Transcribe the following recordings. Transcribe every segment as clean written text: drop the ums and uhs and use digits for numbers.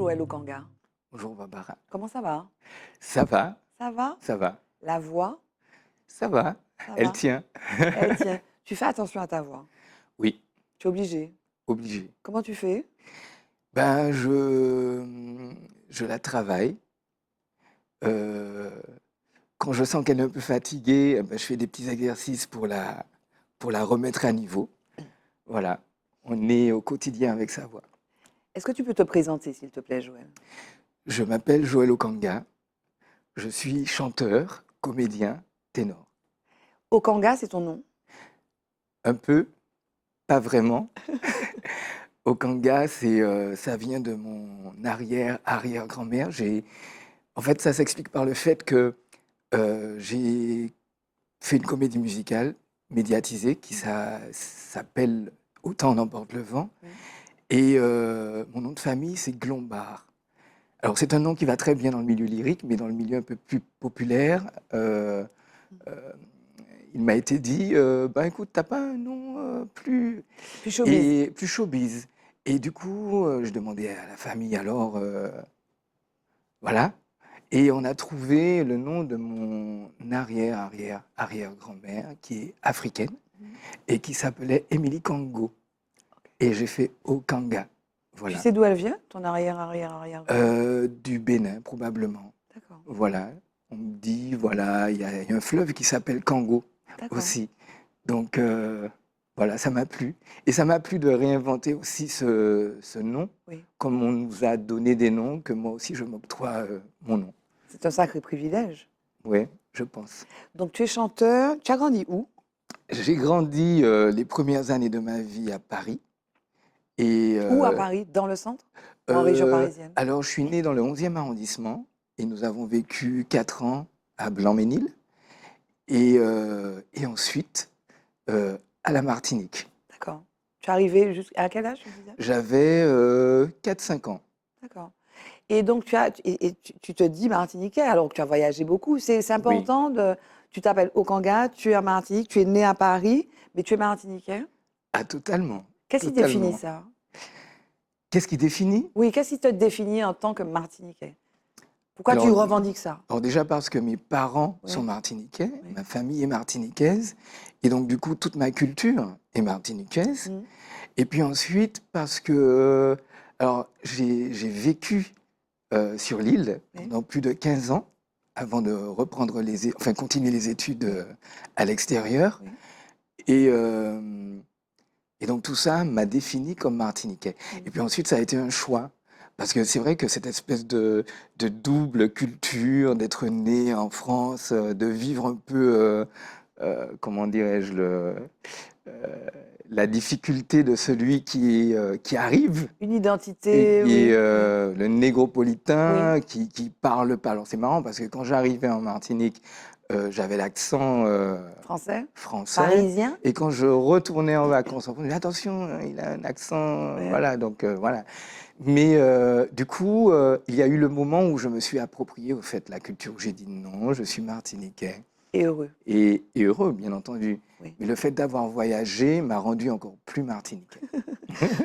Joël Okanga. Bonjour Barbara. Comment ça va? Ça va, Ça va? ça va, La voix, ça va. ça Elle va? tient. Eh tiens, tu fais attention à ta voix. Oui, Tu es obligé. obligé. Comment tu fais? Ben, je la travaille. Euh, Quand je sens qu'elle est un peu fatiguée, ben, je fais des petits exercices pour la remettre à niveau. Voilà, on est au quotidien avec sa voix. Est-ce que tu peux te présenter, s'il te plaît, Joël? Je m'appelle Joël Okanga. Je suis chanteur, comédien, ténor. Okanga, c'est ton nom? Un peu, pas vraiment. Okanga, ça vient de mon arrière-arrière-grand-mère. En fait, ça s'explique par le fait que j'ai fait une comédie musicale médiatisée qui s'appelle Autant n'emporte le vent. Oui. Et mon nom de famille, c'est Glombard. Alors, c'est un nom qui va très bien dans le milieu lyrique, mais dans le milieu un peu plus populaire, euh, il m'a été dit, bah écoute, t'as pas un nom Plus showbiz. et plus showbiz. Et du coup, je demandais à la famille, alors, voilà. Et on a trouvé le nom de mon arrière-arrière-arrière-grand-mère, qui est africaine, Mhm. et qui s'appelait Émilie Kango. Et j'ai fait Okanga. Tu Voilà. sais d'où elle vient, ton arrière-arrière-arrière-grand-mère? Du Bénin, probablement. D'accord, Voilà. On me dit, voilà, il y a un fleuve qui s'appelle Kango d'accord. aussi. Donc, voilà, ça m'a plu. Et ça m'a plu de réinventer aussi ce nom, Oui. comme on nous a donné des noms, que moi aussi je m'octroie mon nom. C'est un sacré privilège. Oui, je pense. Donc, tu es chanteur. Tu as grandi où? J'ai grandi les premières années de ma vie à Paris. Et Où à Paris? Dans le centre? En région parisienne? alors, je suis né dans le 11e arrondissement et nous avons vécu 4 ans à Blanc-Ménil et ensuite à la Martinique. D'accord. Tu es arrivé jusqu'à quel âge, tu disais? J'avais 4-5 ans. D'accord. Et donc tu te dis martiniquais, alors que tu as voyagé beaucoup. C'est Oui. important de. Tu t'appelles Okanga, tu es en Martinique, tu es né à Paris, mais tu es martiniquais. Ah, totalement, Qu'est-ce qui définit totalement. ça? Qu'est-ce qui définit? Oui, qu'est-ce qui te définit en tant que martiniquais? Pourquoi tu Alors, revendiques ça? alors déjà parce que mes parents sont Oui, martiniquais, oui. ma famille est martiniquaise, et donc du coup toute ma culture est martiniquaise. Mhm. Et puis ensuite parce que alors j'ai vécu sur l'île Oui, pendant plus de 15 ans avant de reprendre enfin continuer les études oui, à l'extérieur. oui. Et, euh, et donc tout ça m'a défini comme martiniquais. Et Mhm. puis ensuite ça a été un choix. Parce que c'est vrai que cette espèce de double culture, d'être né en France, de vivre un peu, comment dirais-je, euh, la difficulté de celui qui arrive, Une et identité, qui est oui, oui, le oui. négropolitain, qui parle pas. Alors c'est marrant parce que quand j'arrivais en Martinique, j'avais l'accent Français, français. parisien. Et quand je retournais en vacances en France, je disais, attention, il a un accent, Oui. voilà, donc voilà. Mais du coup, il y a eu le moment où je me suis approprié au fait la culture, où j'ai dit non, je suis martiniquais. Et heureux, Et heureux, bien entendu. oui. Mais le fait d'avoir voyagé m'a rendu encore plus martiniquais.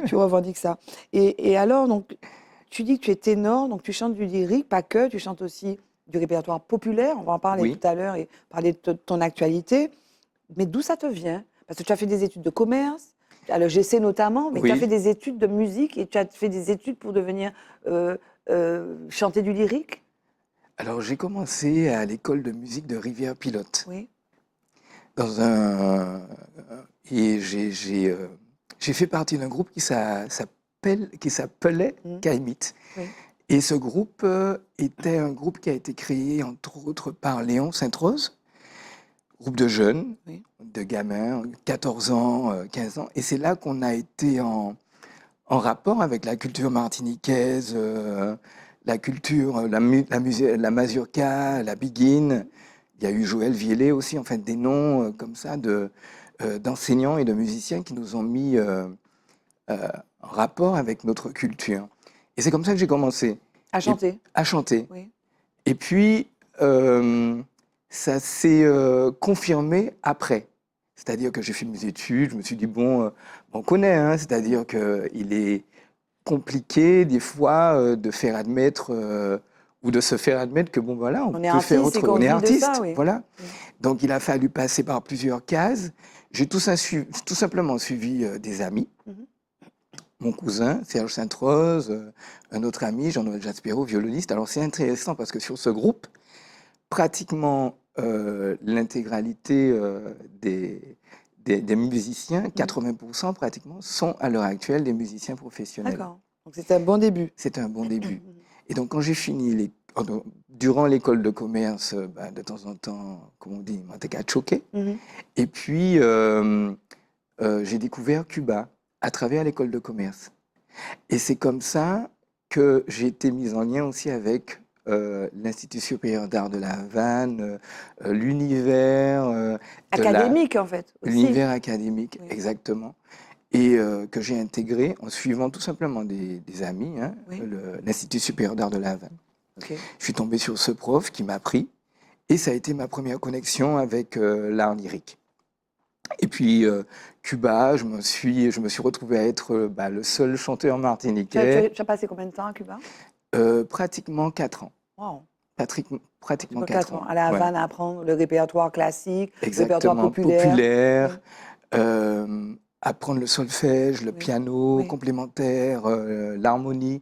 Tu revendiques ça. Et alors, donc, tu dis que tu es ténor, donc tu chantes du lyrique, pas que, tu chantes aussi du répertoire populaire, on va en parler tout Oui, à l'heure et parler de ton actualité. Mais d'où ça te vient? Parce que tu as fait des études de commerce, à l'EGC notamment, mais tu as fait oui. des études de musique et tu as fait des études pour devenir euh, chanter du lyrique? Alors j'ai commencé à l'école de musique de Rivière-Pilote. Oui. Dans un, et j'ai fait partie d'un groupe qui s'appelait Mhm. Kaimit. Oui. Et ce groupe était un groupe qui a été créé entre autres par Léon Sainte-Rose, groupe de jeunes, Oui. de gamins, 14 ans, 15 ans. Et c'est là qu'on a été en rapport avec la culture martiniquaise, la culture, la mazurka, la biguine. Il y a eu Joël Vielé aussi, en fait, des noms comme ça d'enseignants et de musiciens qui nous ont mis euh, en rapport avec notre culture. Et c'est comme ça que j'ai commencé À et, chanter? à chanter. Oui. Et puis, ça s'est confirmé après. C'est-à-dire que j'ai fait mes études, je me suis dit, bon, on connaît, hein, c'est-à-dire qu'il est compliqué des fois de faire admettre ou de se faire admettre que bon voilà, on On est peut faire artiste et autre, qu'on on est vit de ça, artiste, oui. voilà. Mm. Donc il a fallu passer par plusieurs cases. J'ai tout simplement suivi des amis. Mhm. Mon cousin, Serge Sainte-Rose, un autre ami, Jean-Noël Jaspero, violoniste. Alors c'est intéressant parce que sur ce groupe, pratiquement l'intégralité des musiciens, 80% pratiquement, sont à l'heure actuelle des musiciens professionnels. D'accord. Donc c'était un bon début. C'est un bon début. Mhm. Et donc quand j'ai fini, durant l'école de commerce, de temps en temps, comme on dit, on était qu'à choquer. Mhm. Et puis j'ai découvert Cuba à travers l'école de commerce. Et c'est comme ça que j'ai été mise en lien aussi avec l'Institut supérieur d'art de la Havane, l'univers Académique, en fait, aussi. l'univers académique, Oui. exactement, et que j'ai intégré en suivant tout simplement des amis, hein, Oui. l'Institut supérieur d'art de la Havane. Ok. Je suis tombé sur ce prof qui m'a pris, et ça a été ma première connexion avec l'art lyrique. Et puis, Cuba, je me suis retrouvé à être le seul chanteur martiniquais. Tu as passé combien de temps à Cuba? Pratiquement 4 ans. Wow. Pratiquement Pour 4 4 ans. ans. À la Ouais. Havane, à apprendre le répertoire classique, le répertoire Exactement. populaire. Populaire, Oui. apprendre le solfège, le Oui. piano, Oui. complémentaire, l'harmonie.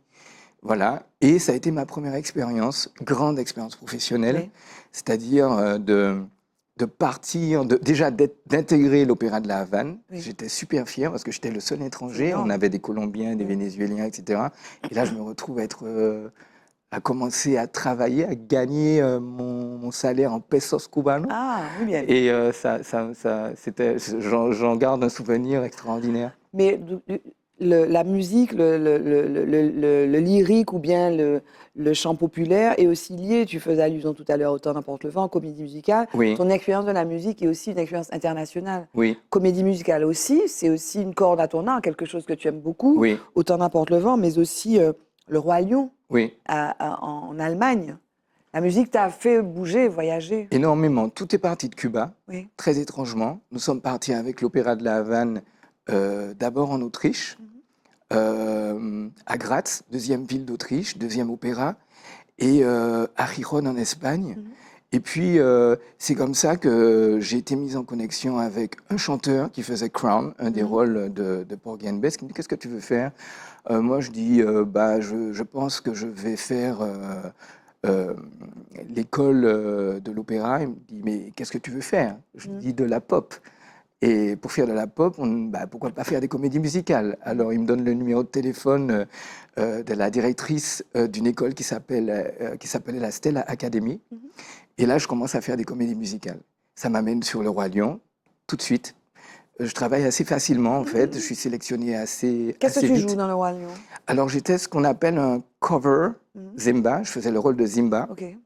Voilà. Et ça a été ma première expérience, grande expérience professionnelle, Oui. c'est-à-dire de partir, déjà d'intégrer l'Opéra de la Havane. Oui. J'étais super fier parce que j'étais le seul C'est étranger. énorme. On avait des Colombiens, des Oui. Vénézuéliens, etc. Et là, je me retrouve à commencer à travailler, à gagner mon salaire en pesos cubanos. Ah, oui, bien. Et j'en garde un souvenir extraordinaire. Mais la musique, le lyrique ou bien le chant populaire est aussi lié. Tu faisais allusion tout à l'heure au Temps n'importe le vent, comédie musicale. Oui, Ton expérience de la musique est aussi une expérience internationale. oui, Comédie musicale aussi, c'est aussi une corde à ton arc, quelque chose que tu aimes beaucoup, oui, au Temps n'importe le vent, mais aussi Le Roi Lion oui. en Allemagne. La musique t'a fait bouger, voyager. Énormément. Tout est parti de Cuba, Oui. très étrangement. Nous sommes partis avec l'Opéra de la Havane, d'abord en Autriche, à Graz, deuxième ville d'Autriche, deuxième opéra, et à Gijón en Espagne. Mhm. Et puis, c'est comme ça que j'ai été mise en connexion avec un chanteur qui faisait Crown, un des rôles de Porgy and Bess, qui me dit: «Qu'est-ce que tu veux faire?» Moi, je dis: je pense que je vais faire euh, l'école de l'opéra». Il me dit: «Mais qu'est-ce que tu veux faire?» Je lui dis: «De la pop». Et pour faire de la pop, pourquoi pas faire des comédies musicales? Alors, il me donne le numéro de téléphone de la directrice d'une école qui s'appelait la Stella Academy. Mhm. Et là, je commence à faire des comédies musicales. Ça m'amène sur Le Roi Lion, tout de suite. Je travaille assez facilement, en fait. Je suis sélectionné assez Qu'est-ce que tu vite. joues dans Le Roi Lion? Alors, j'étais ce qu'on appelle un cover Mhm. Zimba. Je faisais le rôle de Zimba Ok, et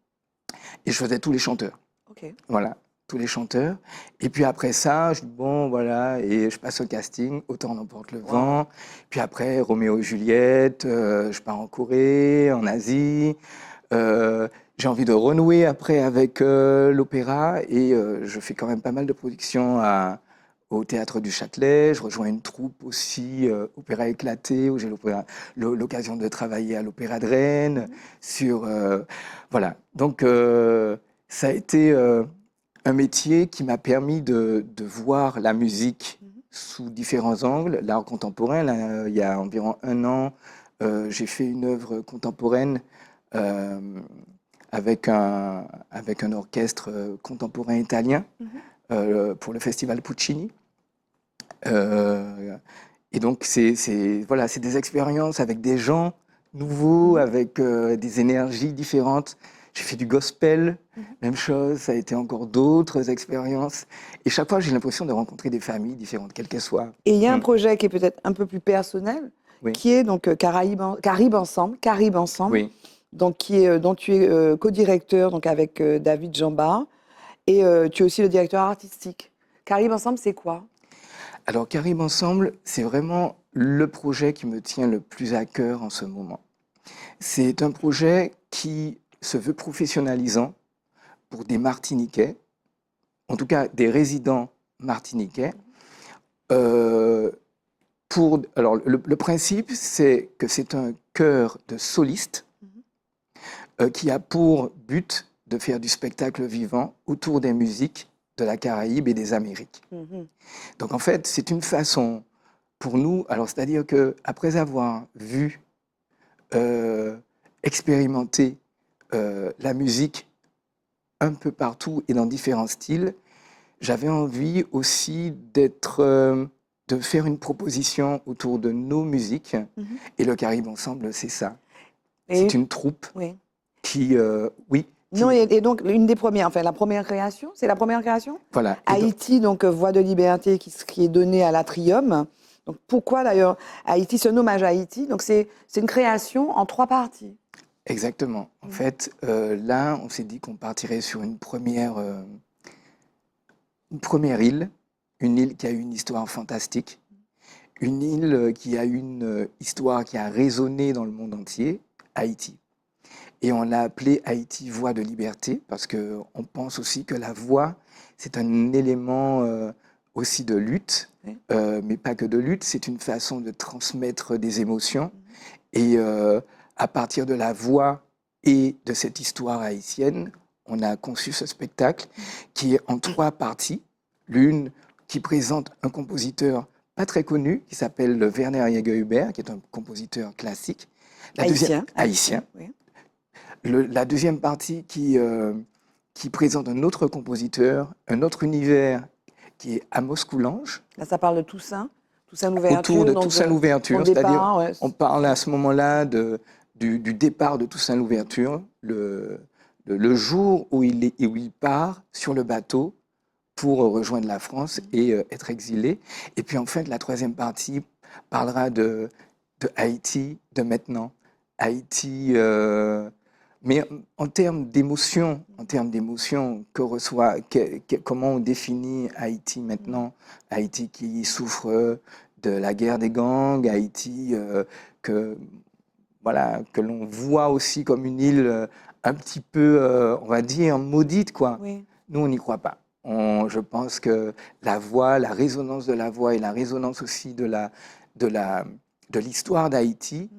je faisais tous les chanteurs. ok. Voilà, tous les chanteurs. Et puis après ça, je dis bon, voilà, et je passe au casting, Autant n'emporte le vent. Puis après, Roméo et Juliette, je pars en Corée, en Asie. J'ai envie de renouer après avec l'opéra et je fais quand même pas mal de productions au Théâtre du Châtelet. Je rejoins une troupe aussi, Opéra Éclaté, où j'ai l'occasion de travailler à l'Opéra de Rennes. Voilà. Donc, ça a été un métier qui m'a permis de voir la musique sous différents angles. L'art contemporain, là, il y a environ 1 an, j'ai fait une œuvre contemporaine euh, avec un orchestre contemporain italien pour le festival Puccini. Et donc, voilà, c'est des expériences avec des gens nouveaux, avec des énergies différentes. J'ai fait du gospel, même chose, ça a été encore d'autres expériences. Et chaque fois, j'ai l'impression de rencontrer des familles différentes, quelles qu'elles soient. Et il y a un projet qui est peut-être un peu plus personnel, Oui. qui est donc Caraïbes Ensemble, Oui. donc dont tu es co-directeur donc avec David Jambard, et tu es aussi le directeur artistique. Caraïbes Ensemble, c'est quoi? Alors, Caraïbes Ensemble, c'est vraiment le projet qui me tient le plus à cœur en ce moment. C'est un projet qui se veut professionnalisant pour des Martiniquais, en tout cas des résidents martiniquais, euh, Alors, le principe, c'est que c'est un chœur de solistes qui a pour but de faire du spectacle vivant autour des musiques de la Caraïbe et des Amériques. Donc, en fait, c'est une façon pour nous, alors c'est-à-dire que après avoir vu, expérimenté la musique un peu partout et dans différents styles, j'avais envie aussi de faire une proposition autour de nos musiques. Et le Caribe Ensemble, c'est ça. C'est une troupe Oui. qui, oui. Non, et donc, une des premières, enfin, la première création, c'est la première création. Voilà. Haïti, donc, Voix de liberté qui est donnée à l'Atrium. Donc, pourquoi d'ailleurs Haïti, c'est un hommage à Haïti. Donc, c'est une création en 3 parties. Exactement. En fait, là, on s'est dit qu'on partirait sur une première île, une île qui a une histoire fantastique, une île qui a une histoire qui a résonné dans le monde entier, Haïti. Et on l'a appelée Haïti Voix de liberté parce qu'on pense aussi que la voix, c'est un élément aussi de lutte, mais pas que de lutte, c'est une façon de transmettre des émotions. Et à partir de la voix et de cette histoire haïtienne, on a conçu ce spectacle qui est en 3 parties. L'une qui présente un compositeur pas très connu, qui s'appelle Werner Jaeger-Hubert, qui est un compositeur classique. Haïtien. Oui. La deuxième partie qui présente un autre compositeur, un autre univers, qui est Amos Coulanges. Là, ça parle de Toussaint l'ouverture. Autour de Toussaint l'ouverture, c'est-à-dire on parle à ce moment-là du départ de Toussaint l'ouverture, le jour où il part sur le bateau pour rejoindre la France et être exilé. Et puis en fait, la troisième partie parlera de Haïti, de maintenant. Haïti, mais en termes d'émotion, comment on définit Haïti maintenant? Haïti qui souffre de la guerre des gangs, Haïti que l'on voit aussi comme une île un petit peu, on va dire, maudite, quoi. Oui. Nous, on n'y croit pas. Je pense que la voix, la résonance de la voix et la résonance aussi de l'histoire d'Haïti,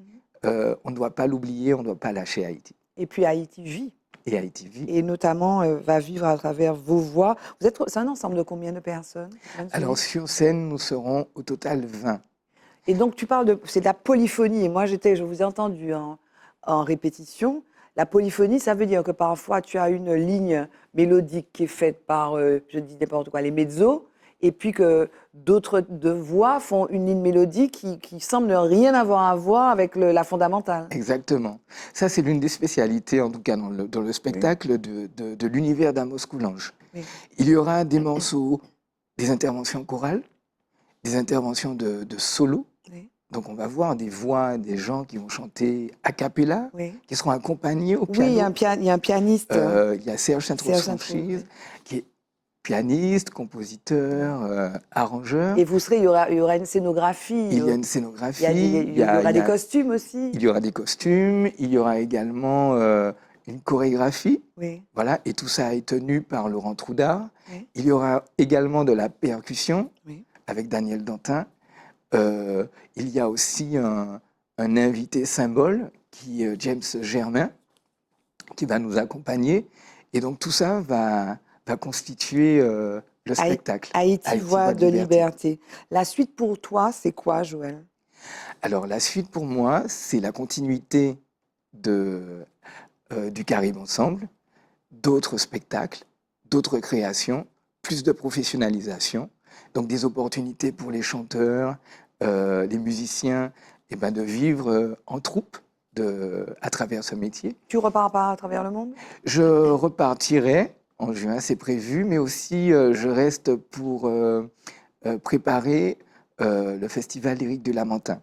on ne doit pas l'oublier, on ne doit pas lâcher Haïti. Et puis Haïti vit. Et Haïti vit. Et notamment va vivre à travers vos voix. C'est un ensemble de combien de personnes? Alors sur scène, nous serons au total 20. Et donc tu parles c'est de la polyphonie. Et moi, je vous ai entendu en répétition. La polyphonie, ça veut dire que parfois tu as une ligne mélodique qui est faite par, je dis n'importe quoi, les mezzos, et puis que d'autres voix font une ligne mélodique qui semble ne rien avoir à voir avec la fondamentale. Exactement. Ça, c'est l'une des spécialités, en tout cas dans le spectacle, de l'univers d'Amos Coulanges. Oui. Il y aura des morceaux, des interventions chorales, des interventions de solo. Oui. Donc on va voir des voix, des gens qui vont chanter a cappella, qui seront accompagnés au piano. Oui, il y a un pianiste. Il y a Serge Saint-Franchise, qui est pianiste, compositeur, arrangeur. Et il y aura une scénographie. Il y a une scénographie. Il y aura des costumes aussi. Il y aura des costumes. Il y aura également une chorégraphie. Oui. Voilà, et tout ça est tenu par Laurent Troudard. Oui. Il y aura également de la percussion avec Daniel Dantin. Il y a aussi un invité symbole qui est James Germain, qui va nous accompagner. Et donc tout ça va constituer le spectacle. Haïti Voix de liberté. La suite pour toi, c'est quoi, Joël? Alors la suite pour moi, c'est la continuité du Caribe Ensemble, d'autres spectacles, d'autres créations, plus de professionnalisation, donc des opportunités pour les chanteurs, les musiciens, de vivre en troupe à travers ce métier. Tu repars pas à travers le monde? Je repartirai en juin, c'est prévu, mais aussi je reste pour préparer le Festival lyrique de Lamentin,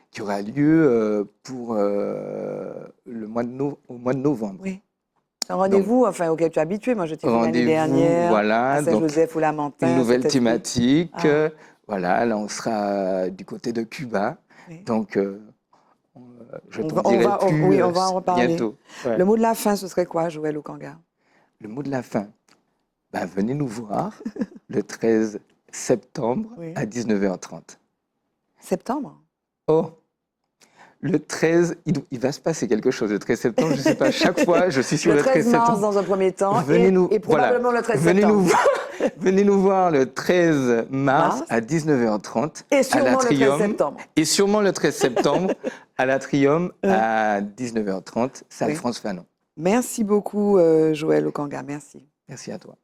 qui aura lieu au mois de novembre. Oui. C'est un rendez-vous auquel tu es habitué. Moi, je t'ai vu l'année dernière à Saint-Joseph ou Lamentin. Une nouvelle thématique. Voilà, là, on sera du côté de Cuba. Oui. Donc, je t'en dirai plus oui, on va en reparler. Bientôt. Ouais. Le mot de la fin, ce serait quoi, Joël Okanga? Le mot de la fin, venez nous voir le 13 septembre à 19h30. Septembre. Oh, le 13, il va se passer quelque chose le 13 septembre, je ne sais pas, chaque fois, je suis sur Le le 13 13 mars septembre. dans un premier temps et Voilà. probablement le 13 Venez septembre. venez nous voir le 13 mars Mars. à 19h30 Et à sûrement le 13 l'Atrium. septembre. Et sûrement le 13 septembre à l'Atrium à 19h30, salle Oui. France Fanon. Merci beaucoup, Joël Okanga. Merci. Merci à toi.